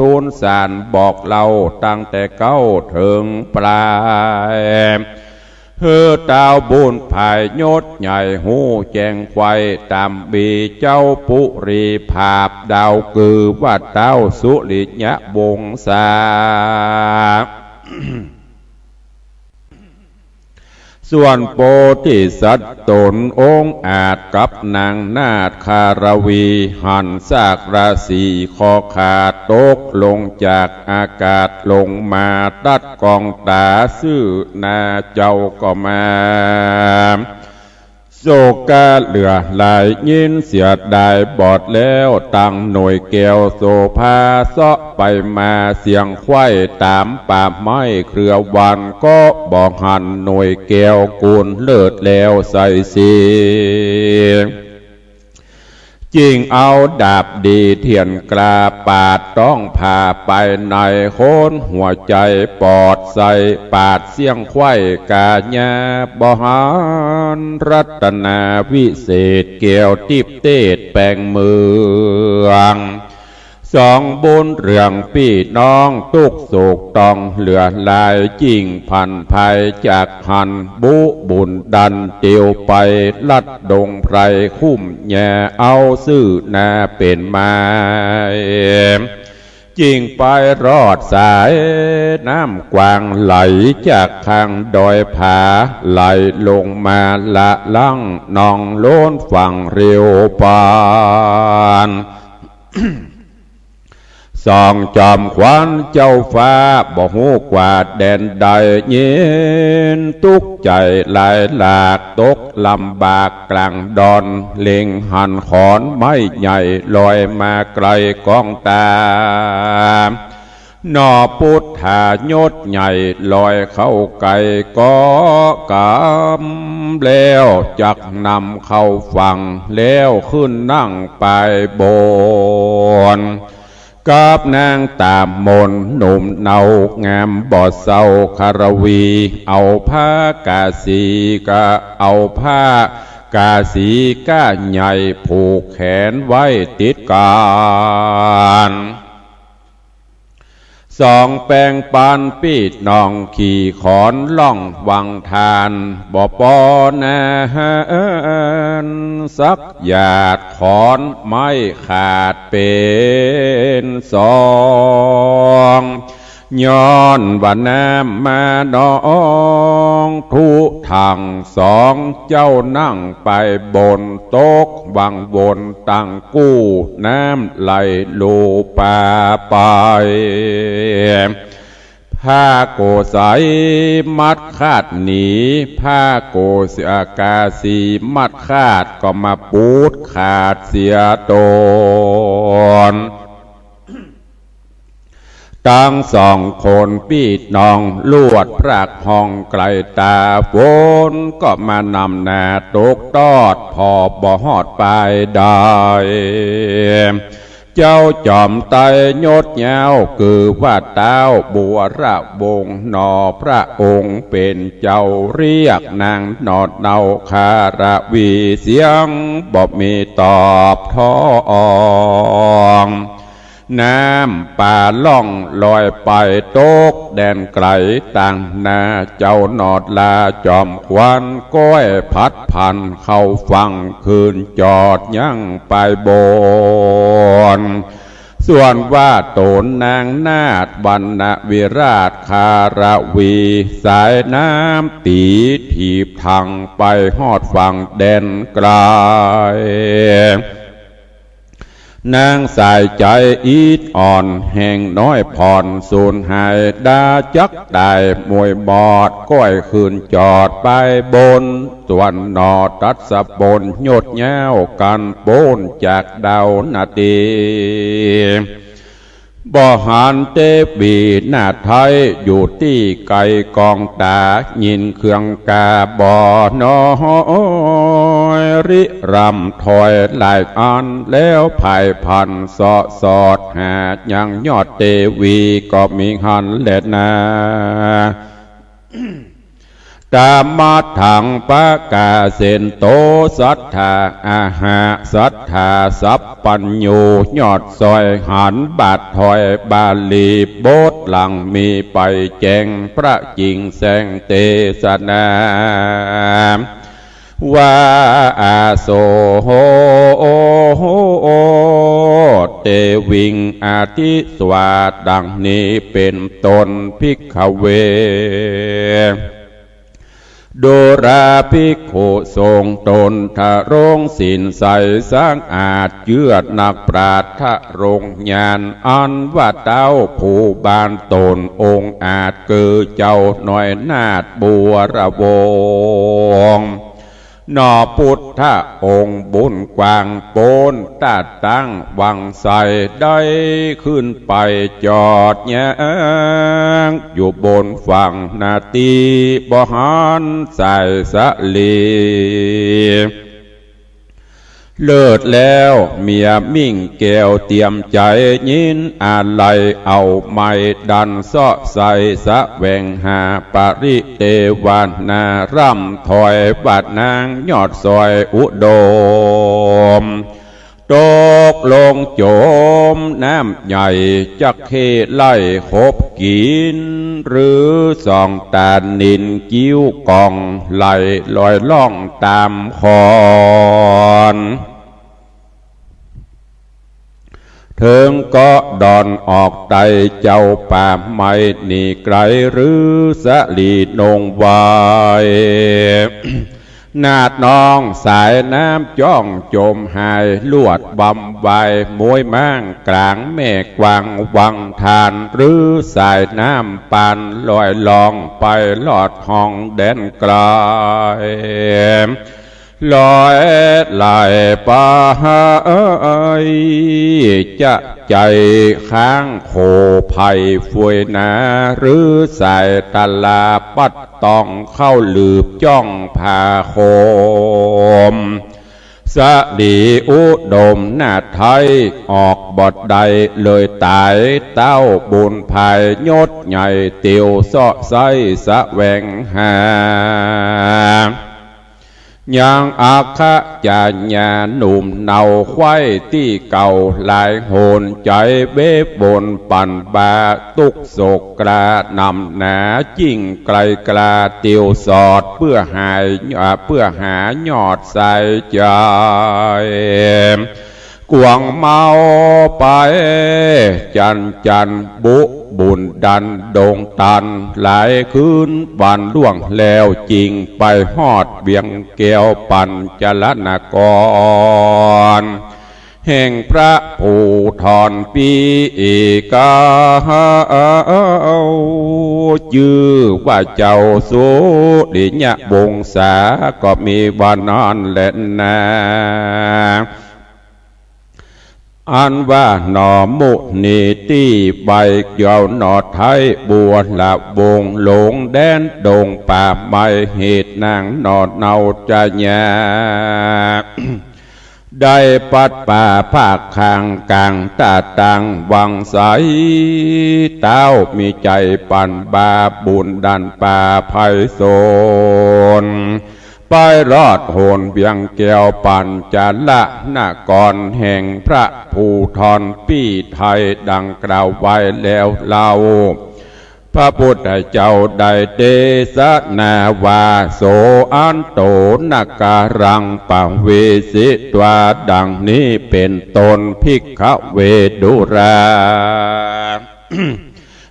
ตูนสารบอกเราตั้งแต่เก้าถึงปลายเฮือดาวบุญภายยศใหญ่หูแจงไฟตามบีเจ้าปุรีภาพดาวคือว่าเต้าสุริยะวงศาส่วนโพธิสัตว์ตนองค์อาจกับนางนาถคารวีหันซากราศีคอขาดตกลงจากอากาศลงมาตัดกองตาซื่อนาเจ้าก็มาโศกาเหลือหลายยินเสียดายบอดแล้วตั้งหน่วยแก้วโสภาเสาะไปมาเสียงไข่ตามป่าไม้เครือวันก็บอกหันหน่วยแก้วกูลเลิศแล้วใส่สีจริงเอาดาบดีเทียนกลาปาดต้องพาไปในโคนหัวใจปอดใส่ปาดเสียงไข่กาญาบหารรัตนาวิเศษเกี่ยวติบเตดแปลงเมืองสองบุญเรื่องพี่น้องตุกโศกต้องเหลือลายจริงพันภัยจากหันบุบุญดันเตียวไปลัดดงไพรคุ้มแย่เอาซื่อนาเป็นไม้จริงไปรอดสายน้ำกวางไหลจากข้างดอยผาไหลลงมาละลังนองโล้นฝั่งเรียวปานส่องจอมขวัญเจ้าฟ้าบ่หูกว่าแดนใดเย็นทุกใจหลายหลากตกลำบากกลางดอนเล็งหันขอนไม้ใหญ่ลอยมาไกลกองตานอพุทธายศใหญ่ลอยเข้าไกลก็กำแล้วจักนำเข้าฝั่งแล้วขึ้นนั่งไปบนกับนางตามมนหนุ่มเนางามบอดเศร้าคารวีเอาผ้ากาสีก็เอาผ้ากาสีก้าใหญ่ผูกแขนไว้ติดกันสองแปลงปานปีดนองขี่ขอนล่องวังทานบ่ปอนาสักหยาดขอนไม้ขาดเป็นสองย้อนว่าน้ำมาน้องทุทางสองเจ้านั่งไปบนโต๊ะวังบนตั้งกู้น้ำไหลโลป่าไปพ ผ้าโกสายมัดคาดหนีผ้าโกเสียกาสีมัดคาดก็มาปูดขาดเสียตนตั้งสองคนปีดนองลวดพรากห้องไกลตาฝนก็มานำหน้าตกตอดพอบ่ฮอดไปได้เจ้าจอมไตยศยาวคือว่าเต้าบัวระวงนอพระองค์เป็นเจ้าเรียกนางนอดเนาคาระวีเสียงบ่มีตอบท้องน้ำป่าล่องลอยไปตกแดนไกลต่างนาเจ้านอดลาจอมควันก้อยพัดพันเข้าฟังคืนจอดยั่งไปบนส่วนว่าโตนนางนาฏวรรณวิราชคารวีสายน้ำตีถีบทางไปฮอดฝั่งแดนไกลนางสายใจอีดอ่อนแห่งน้อยผ่อนสูญหายดาจักได้มวยบอดก้อยคืนจอดไปบนส่วนนอตัดสะบนโยดแย้วกันโปนจากดาวนาตีบ่หันเตบีหน้าไทยอยู่ที่ไกลกองตายินเครื่องกาบ่น้อยริรำถอยหลายอันแล้วภายพันสอสอดหายังยอดเตวีก็มีหันเล็ดนาตามมาถังปะกาเซนโตสัทธาอาหาสัทธาสัพปัญโยยอดซอยหันบาทถอยบาลีโบสหลังมีไปแจงพระจิงแสงเตสนาว่าอาโสโหเตวิงอาทิสวาดังนี้เป็นตนภิกขเวโดราภิกขุทรงตนทะรงศีลใสสร้างอาจเยือดนักปราชทะรงญาณอันว่าเต้าผู้บานตนองค์อาจเกิดเจ้าหน่อยนาฏบัวระวงนอพุทธองค์บุญกวางโปนตาตั้งวังใสได้ขึ้นไปจอดแยงอยู่บนฝั่งนาตีบหันใส่สะลีเลิศแล้วเมียมิ่งแก้วเตรียมใจยินอะไรเอาไม้ดันซ้อใส่สะแหวงหาปริเตวานาร่ำถอยบาดนางยอดซอยอุดมตกลงโจมน้ำใหญ่จักเขไล่ขบกินหรือสองตานินกิ้วกองไหลลอยล่องตามคอนเถิงก็ดอนออกไตเจ้าป่าไม้หนีไกลหรือสะลีนงวายนาดน้องสายน้ำจ้องจมหายลวดบำใบมวยมั่งกลางแม่กวางวังทานหรือสายน้ำปานลอยลองไปลอดห้องแดนไกลลอยไหลไปจะใจข้างโคภัยฟวยนาหรือสายตาลาปัดต้องเข้าลืบจ้องผาโคมสะดีอุดมหน้าไทยออกบทใดเลยตายเต้าบุญภายยศใหญ่เตียวเสาะไสสะแหวงหายังอาคาจาญาหนุ่มเนาควายที่เก่าหลายโหนใจเบบนปั่นบาตุกโศกกระนำหนาจิ้งไกลกระเตียวสอดเพื่อหายอดใส่ใจกวงเมาไปจันบุบุญดันโด่งตันหลายคืนวันล่วงแล้วจริงไปฮอดเบียงแก้วปัญจลนกร แห่งพระผู้ทอนปีกาชื่อว่าเจ้าสุริยะวงศาก็มีวันนั้นแหละนะอันว่าหนอมุนีตีใบยาวหนอไทยบัวละวงหลงแดนดงป่าไม้เหตุนางหนอเนาจะยาได้ปัดป่าภาคข้างกลางตาตังวังใสเต้ามีใจปั่นบาบุญดันป่าไพศาลไปรอดโหนเบียงแก้วปั่นจันละนากรแห่งพระภูทรปี้ไทยดังกล่าวไว้แล้วเล่าพระพุทธเจ้าได้เตสนาวาโสอันโตนาการังปะเวสิตวาดังนี้เป็นตนภิกขเวดุรา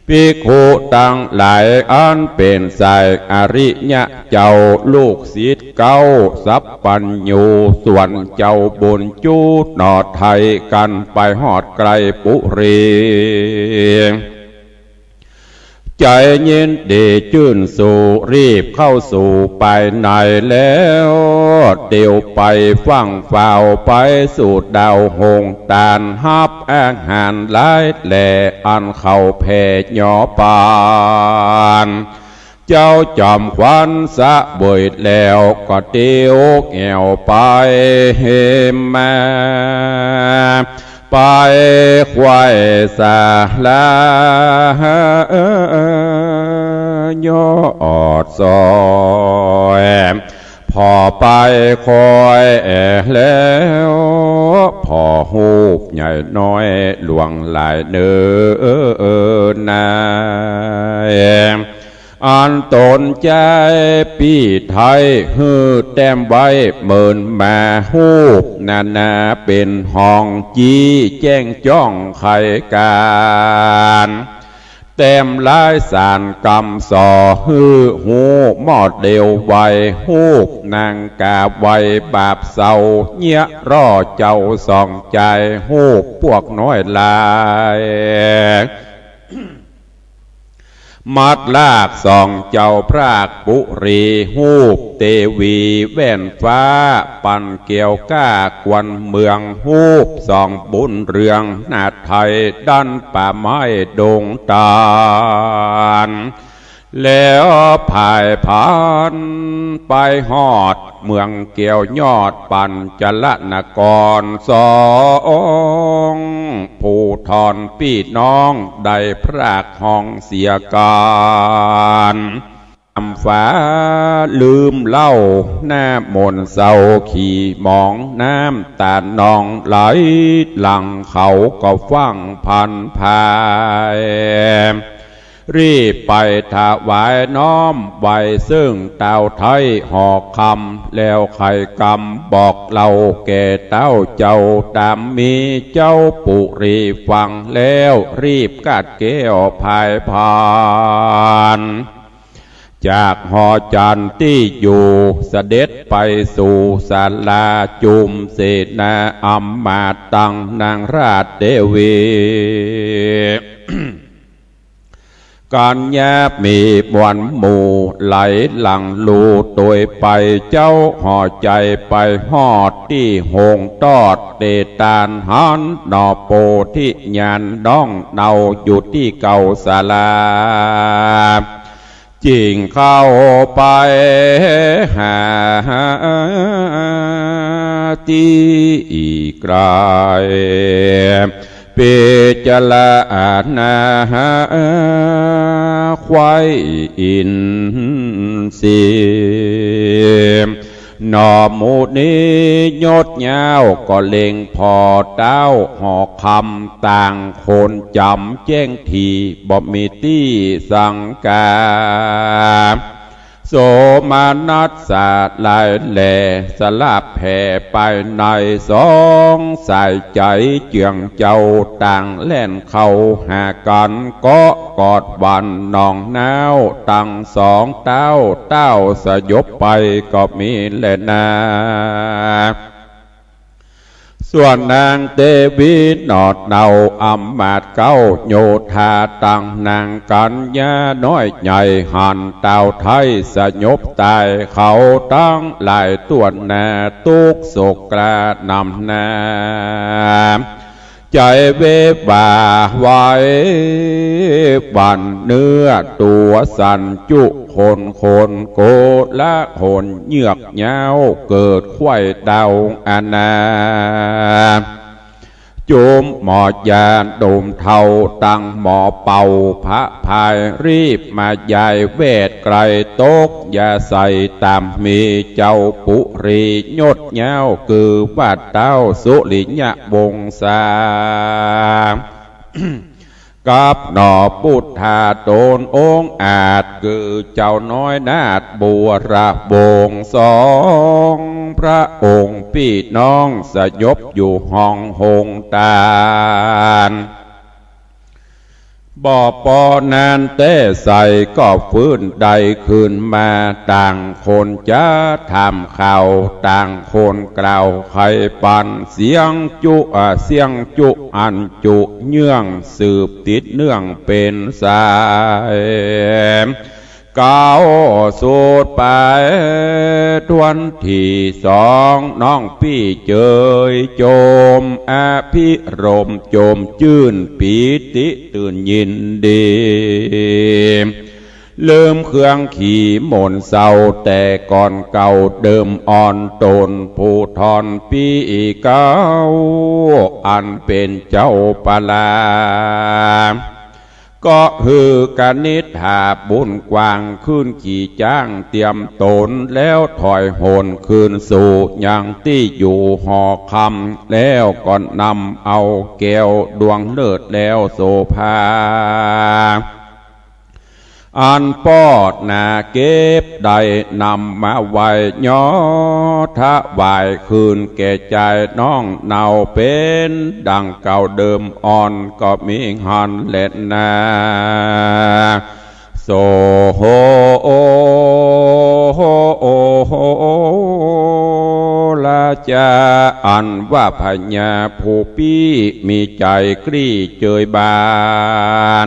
ภิกขุตั้งหลายอันเป็นสายอริยะเจ้าลูกศิษย์เก้าสัพปัญญูส่วนเจ้าบุญจูดหนอไทยกันไปหอดไกลปุรีใจเย็นดีจื่นสู่รีบเข้าสู่ไปในแล้วเดียวไปฟังฝ่าวไปสู่ดาวหงตานฮับอาหารหลายแหล่อันเข้าแผ่หยอปานเจ้าจอมควันสะเบยแล้วก็เดียวแอวไปเฮมาไปควายสาลายอดซอยพอไปคอยแล้วพอหูบใหญ่น้อยหลวงหลายเนื้อนายอันตนใจปีไทยฮือแต้มไว้เมินมาหูบนาเป็นห้องจีแจ้งจ้องไขการแต้มลายสารกำสอฮือหูหมอดเดียวไว้หูบนางกาไว้บาปเศร้าเนี้ยรอเจ้าส่องใจหูบพวกน้อยลายมัดลากส่องเจ้าพรากปุรีหูบเตวีแว่นฟ้าปั่นเกี่ยวก้ากวนเมืองหูบส่องบุญเรืองนาไทยดันป่าไม้ดงตาลแล้วพายผ่านไปหอดเมืองเกี่ยวยอดปั่นจัลนกรสองผู้ทอนพี่น้องได้พรากห้องเสียการฟ้าลืมเล่าหน้ามนเศร้าขี่มองน้ำตาหนองไหลหลังเขาก็ฟังพันพายรีบไปถวายน้อมไว้ซึ่งเต้าไทยหอกคำแล้วไข่กำบอกเล่าแก่เต้าเจ้าตามมีเจ้าปุรีฟังแล้วรีบกัดแก้วพายผ่านจากหอจันที่อยู่เสด็จไปสู่ศาลาจุมเสนาอัมมาตังนางราชเดวีการแยบมีบวนหมู่ไหลหลังลูตัวไปเจ้าห่อใจไปหอดที่หงตอดเตตานหันนอโปที่ยานน้องเนาอยู่ที่เก่าศาลาจิงเข้าไปหาที่ไกลเปจลานาควายอินสีหนอมูนี้ยศยาวก็เล็งพอเต้าหอกคำต่างคนจำแจ้งทีบ่มีที่สังกาโสมานัสสาลายแหล่สลับแผ่ไปในสองสายใจเจียงเจ้าต่างแล่นเข้าหากันก็กอดวันนองนาวตั้งสองเต้าสยบไปก็มีแลนาส ส่วนนางเตวีนอดเนาอำมาตเก้าโยธาตังนางกัญญาน้อยใหญ่หันเต่าไทยสยบตายเขาตั้งหลายตัวนาตุกโศกกระนำนาใจเวบาไว้บันเนื้อตัวสันจุคนโกละคนเหยือกเงาเกิดไข่ดาวอาณาโจมหมอดยาดมเทาตั้งหมอเป่าพระพายรีบมาใหญ่เวทไกลตกอย่าใส่ตามมีเจ้าปุรียดเงาคือบาดเต้าสุลิญะวงศากับหนอพุทธาโตนองอาจคือเจ้าน้อยนาดบัวระบงสองพระองค์พี่น้องสยบอยู่ห้องหงตาลบ่อปอนานเต้ใส่ก็ฟื้นใดคืนมาต่างคนจะทำข่าวต่างคนกล่าวใครปันเสียงจุอันจุเนื่องสืบติดเนื่องเป็นสายก้าวสูดไปทวนที่สองน้องพี่เจยโจมอภิรมโจมจื่นปีติตื่นยินดีเริ่มเครื่องขี่หม่นเศร้าแต่ก่อนเก่าเดิมอ่อนตนผู้ทอนปีเก้าอันเป็นเจ้าปลาก็คือกนิษฐาบุญกว้างขึ้นขี่จ้างเตรียมตนแล้วถอยโหนคืนสู่อย่างที่อยู่หอคำแล้วก่อนนำเอาแก้วดวงเลิศแล้วโสภาอันปอดนาเก็บได้นำมาไว้ย่อทะวายคืนแก่ใจน้องเนาเป็นดังเก่าเดิมอ่อนก็มีหันเล็ดนาโซโฮโอโฮโอโฮลาจาอันว่าพญาผู้ปี้มีใจกรี้เจยบา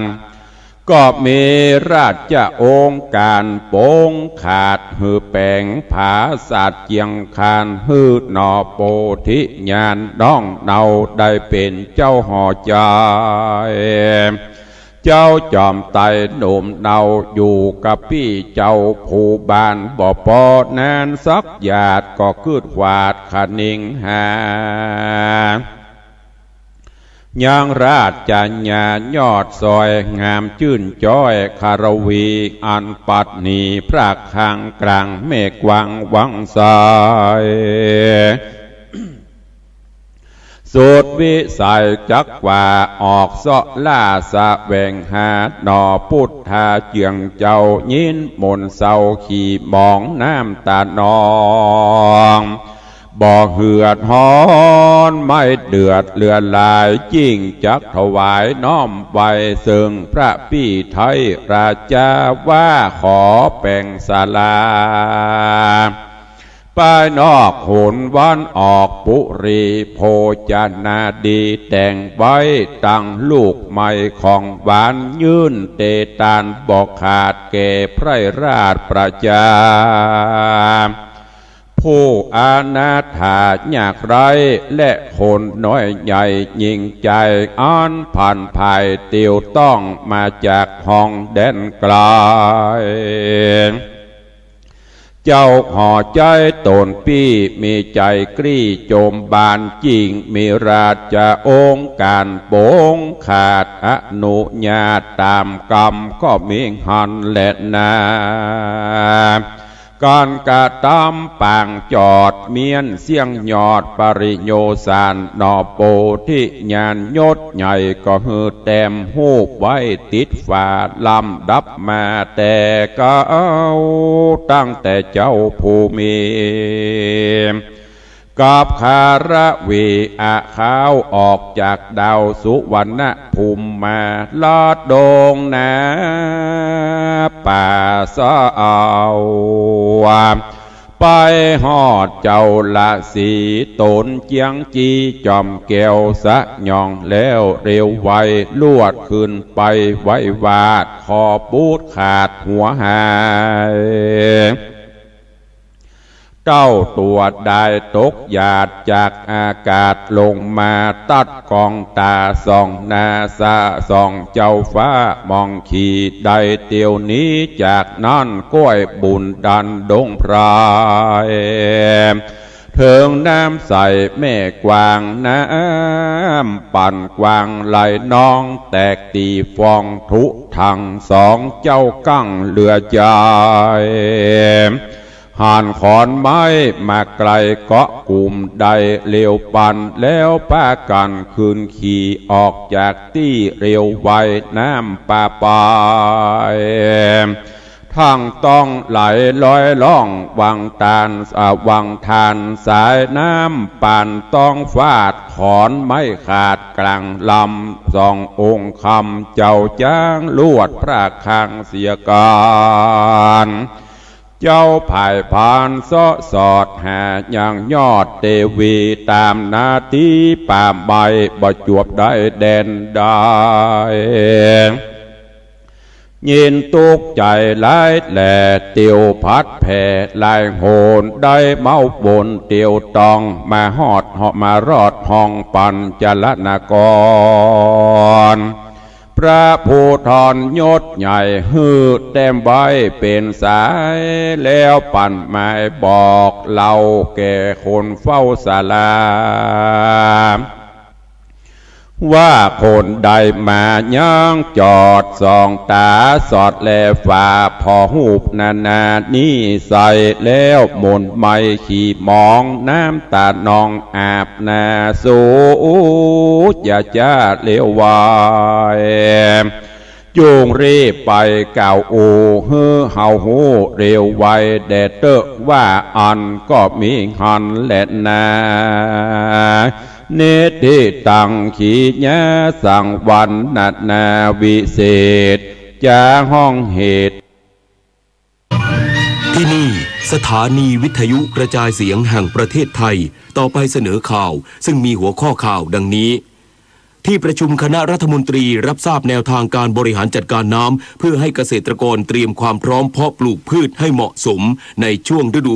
นก็มีราชองค์การโป้งขาดหือแปงผาศาสตร์เจียงคานหือหนอโปธิญาณน้องเนาได้เป็นเจ้าหอใจเจ้าจอมไตหนุ่มเนาอยู่กับพี่เจ้าผู้บ้านบ่ปอนานสักหยาดก็คืดขวาดขนิ่งหายังราชจัญญายอดซอยงามชื่นจ้อยคารวีอันปัดนีพระคังกลางเมฆวังวังสายสุดวิสัยจักว่าออกเสาะล่าสะแวงหาหนอพุทธาเจียงเจ้ายินมนเศร้าขี่มองน้ำตานองบ่เหือดฮ้อนไม่เดือดเลือนลายจิ้งจักถวายน้อมไว้ซึ่งพระพี่ไทยราชาว่าขอแป่งศาลาป้ายนอกโหนวันออกปุรีโพจนาดีแต่งไว้ตั้งลูกใหม่ของหวานยื่นเตตานบอกขาดแก่ไพรราชประจาผู้อานาถายากไรและคนน้อยใหญ่ยิ่งใจอ่อนผ่านภายเตียวต้องมาจากห้องแดนไกลเจ้าห่อใจตนปี้มีใจกรี้โจมบานจริงมีราชองค์การโป้งขาดอนุญาตตามกรรมก็มีหันและนาการกระทำปางจอดเมียนเสียงยอดปริโยสานนอโปธิญาณยศใหญ่ก็หือแต้มหูบไว้ติดฝาลำดับมาแต่ก็เอาตั้งแต่เจ้าภูมิกับคาระวีอาขาวออกจากดาวสุวรรณภูมิมาลอดดงนาป่าสะเอาป ไปหอดเจ้าละสีตนเจียงจีจอมแก้วสะยองแล้วเร็วไวลวดขึ้นไปไว้วาดคอปูดขาดหัวหายเจ้าตัวได้ตกหยาดจากอากาศลงมาตัดกองตาส่องนาซาส่องเจ้าฟ้ามองขี่ได้เตียวนี้จากนั่นก้อยบุญดันดงพรายเถิงน้ำใสแม่กวางน้ำปั่นกวางไหลน้องแตกตีฟองทุทังสองเจ้ากั้งเรือใจห่านขอนไม้มาไกลเกาะกลุ่มใดเลี้ยวปันแล้วป้ากันคืนขี่ออกจากที่เร็วไวน้ำป่าปายทางต้องไหลลอยล่องวังตาลวังทานสายน้ำป่านต้องฟาดขอนไม่ขาดกลางลำสององค์คำเจ้าจ้างลวดพระคางเสียการเจ้าภายพานซ้อสอดหาอย่างยอดเทวีตามนาทีป่าใบบ่จวบได้แดนได้ยินตุกใจหลายแหล่เตียวพัดแผ่ลายโหนได้เมาบนเตียวตองมาหอดเหาะมารอดห้องปัญจลนกรพระผู้ทอนยศใหญ่ฮือเต็มใบเป็นสายแล้วปั่นหมายบอกเล่าแก่คนเฝ้าศาลาว่าคนใดมาย่างจอดส่องตาสอดแลฝ่าพอหูบนานี่ใส่แล้วมนไม่ขี่มองน้ำตานองอาบนาสูอย่าจ้าเลววายจูงรีบไปเก่าอูฮือเฮาหูเร็วไวแดดเตอะว่าอันก็มีหันแหละนาเนติตังขีญาสังวันนัดนาวิเศษจาห้องเหตุที่นี่สถานีวิทยุกระจายเสียงแห่งประเทศไทยต่อไปเสนอข่าวซึ่งมีหัวข้อข่าวดังนี้ที่ประชุมคณะรัฐมนตรีรับทราบแนวทางการบริหารจัดการน้ำเพื่อให้เกษตรกรเตรียมความพร้อมเพาะปลูกพืชให้เหมาะสมในช่วงฤดู